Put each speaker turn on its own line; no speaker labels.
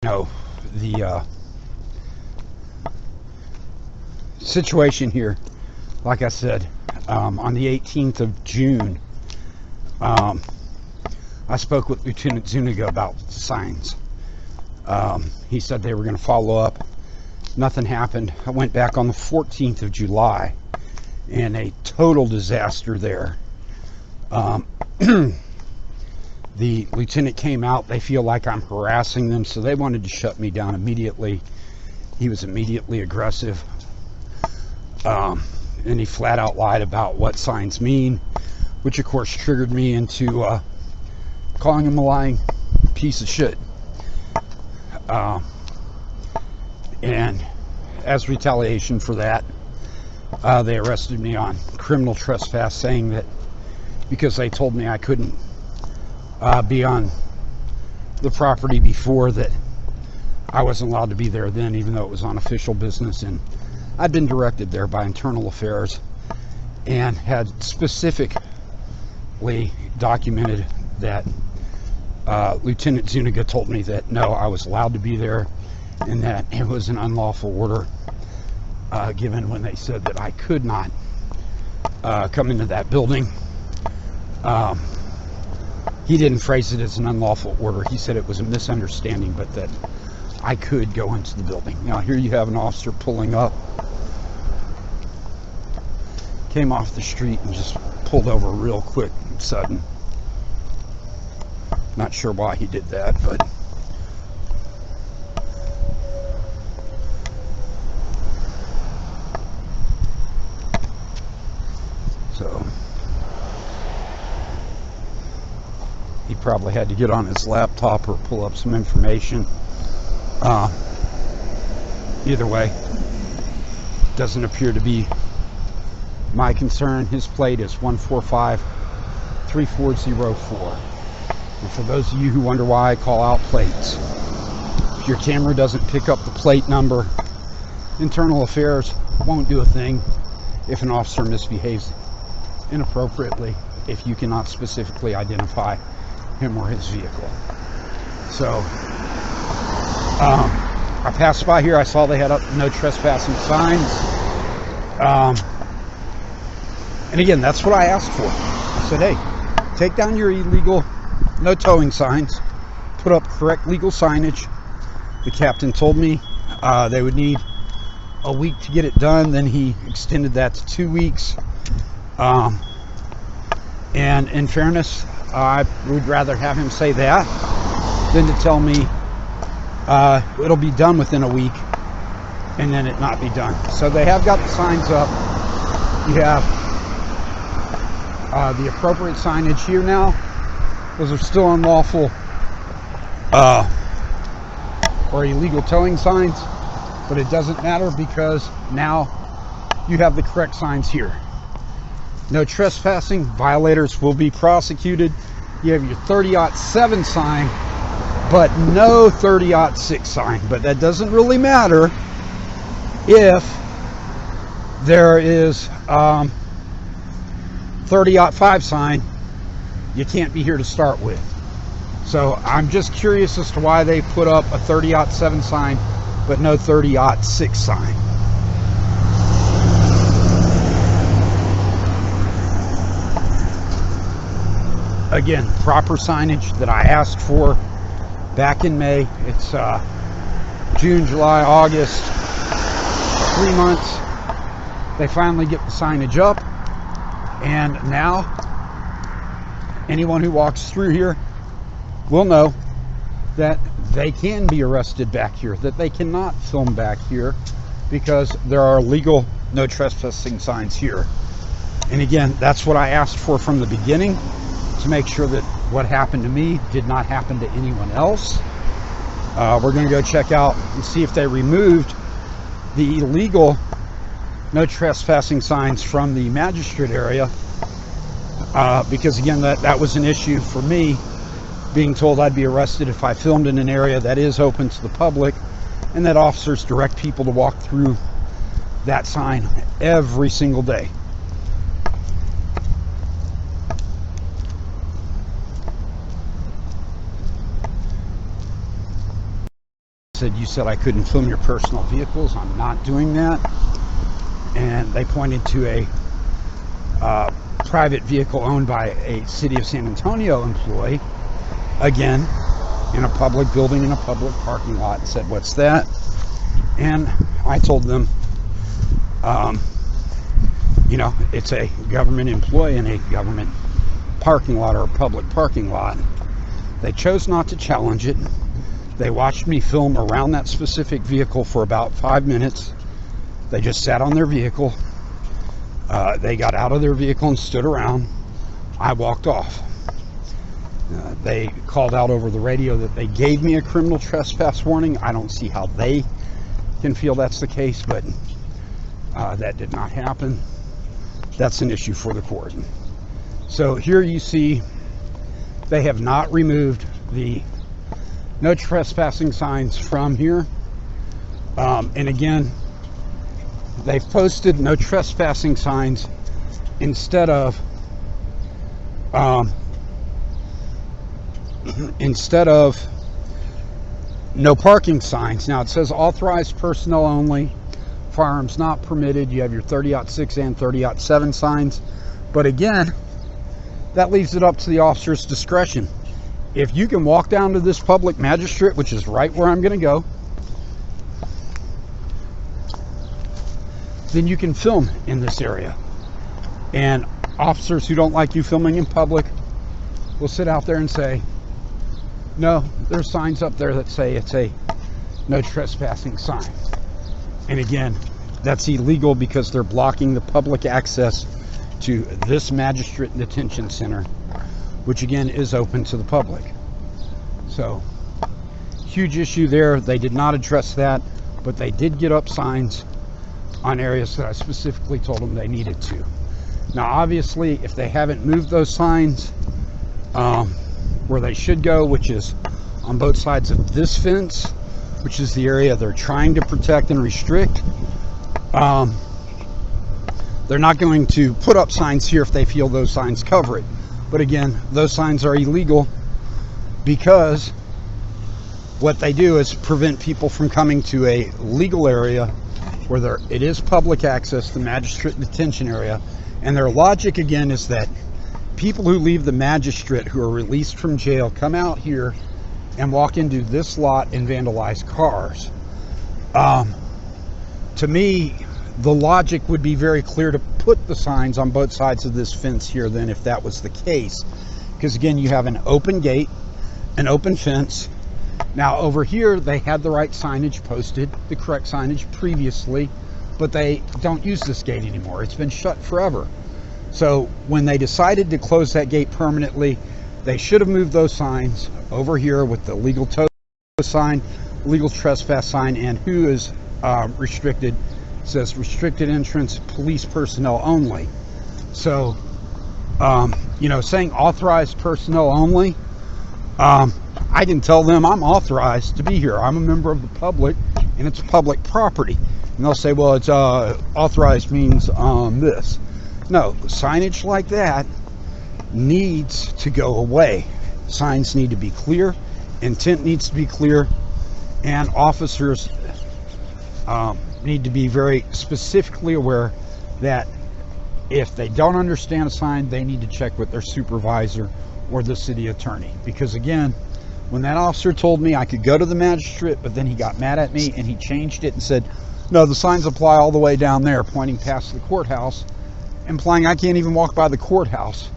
know, the situation here, like I said, on the 18th of June, I spoke with Lieutenant Zuniga about the signs. He said they were going to follow up. Nothing happened. I went back on the 14th of July, and a total disaster there. The lieutenant came out. They feel like I'm harassing them, so they wanted to shut me down immediately. He was immediately aggressive, and he flat out lied about what signs mean, which of course triggered me into calling him a lying piece of shit. And as retaliation for that, they arrested me on criminal trespass, saying that because they told me I couldn't be on the property before, that I wasn't allowed to be there then, even though it was on official business. And I'd been directed there by internal affairs and had specifically documented that Lieutenant Zuniga told me that no, I was allowed to be there, and that it was an unlawful order given when they said that I could not come into that building. He didn't phrase it as an unlawful order. He said it was a misunderstanding, but that I could go into the building. Now here you have an officer pulling up, came off the street and just pulled over real quick and sudden. Not sure why he did that, but so he probably had to get on his laptop or pull up some information. Either way, doesn't appear to be my concern. His plate is 1453404. And for those of you who wonder why I call out plates, if your camera doesn't pick up the plate number, internal affairs won't do a thing if an officer misbehaves inappropriately, if you cannot specifically identify him or his vehicle. So I passed by here, I saw they had up no trespassing signs, and again, that's what I asked for. I said, hey, take down your illegal no towing signs, put up correct legal signage. The captain told me they would need a week to get it done. Then he extended that to 2 weeks. And in fairness, I would rather have him say that than to tell me it'll be done within a week and then it not be done. So they have got the signs up. You have the appropriate signage here now. Those are still unlawful or illegal towing signs, but it doesn't matter because now you have the correct signs here. No trespassing, violators will be prosecuted. You have your 30-07 sign, but no 30-06 sign. But that doesn't really matter if there is 30-05 sign. You can't be here to start with. So I'm just curious as to why they put up a 30-07 sign but no 30-06 sign. Again, proper signage that I asked for back in May. It's June, July, August, 3 months. They finally get the signage up, and now anyone who walks through here will know that they can be arrested back here, that they cannot film back here because there are legal no trespassing signs here. And again, that's what I asked for from the beginning, to make sure that what happened to me did not happen to anyone else. We're going to go check out and see if they removed the illegal no trespassing signs from the magistrate area, because again, that was an issue for me, being told I'd be arrested if I filmed in an area that is open to the public, and that officers direct people to walk through that sign every single day. said, you said I couldn't film your personal vehicles. I'm not doing that. And they pointed to a private vehicle owned by a City of San Antonio employee, again, in a public building in a public parking lot, and said, what's that? And I told them, you know, it's a government employee in a government parking lot or a public parking lot. They chose not to challenge it. They watched me film around that specific vehicle for about 5 minutes. They just sat on their vehicle. They got out of their vehicle and stood around. I walked off. They called out over the radio that they gave me a criminal trespass warning. I don't see how they can feel that's the case, but that did not happen. That's an issue for the court. So here you see they have not removed the no trespassing signs from here. And again, they've posted no trespassing signs instead of no parking signs. Now it says authorized personnel only, firearms not permitted. You have your 30-06 and 30-07 signs. But again, that leaves it up to the officer's discretion. If you can walk down to this public magistrate, which is right where I'm going to go, then you can film in this area. And officers who don't like you filming in public will sit out there and say, no, there's signs up there that say it's a no trespassing sign. And again, that's illegal because they're blocking the public access to this magistrate detention center, which again is open to the public. So, huge issue there. They did not address that, but they did get up signs on areas that I specifically told them they needed to. Now, obviously, if they haven't moved those signs where they should go, which is on both sides of this fence, which is the area they're trying to protect and restrict, they're not going to put up signs here if they feel those signs cover it. But again, those signs are illegal because what they do is prevent people from coming to a legal area where it is public access, the magistrate detention area. And their logic again is that people who leave the magistrate who are released from jail come out here and walk into this lot and vandalize cars. To me, the logic would be very clear to put the signs on both sides of this fence here then, if that was the case. Because again, you have an open gate, an open fence. Now over here, they had the right signage posted, the correct signage previously, but they don't use this gate anymore. It's been shut forever. So when they decided to close that gate permanently, they should have moved those signs over here with the legal tow sign, legal trespass sign, and who is restricted. It says restricted entrance, police personnel only. So, you know, saying authorized personnel only, I can tell them I'm authorized to be here. I'm a member of the public and it's public property. And they'll say, well, it's authorized means this. No, signage like that needs to go away. Signs need to be clear, intent needs to be clear, and officers need to be very specifically aware that if they don't understand a sign, they need to check with their supervisor or the city attorney. Because again, when that officer told me I could go to the magistrate, but then he got mad at me and he changed it and said, no, the signs apply all the way down there, pointing past the courthouse, implying I can't even walk by the courthouse.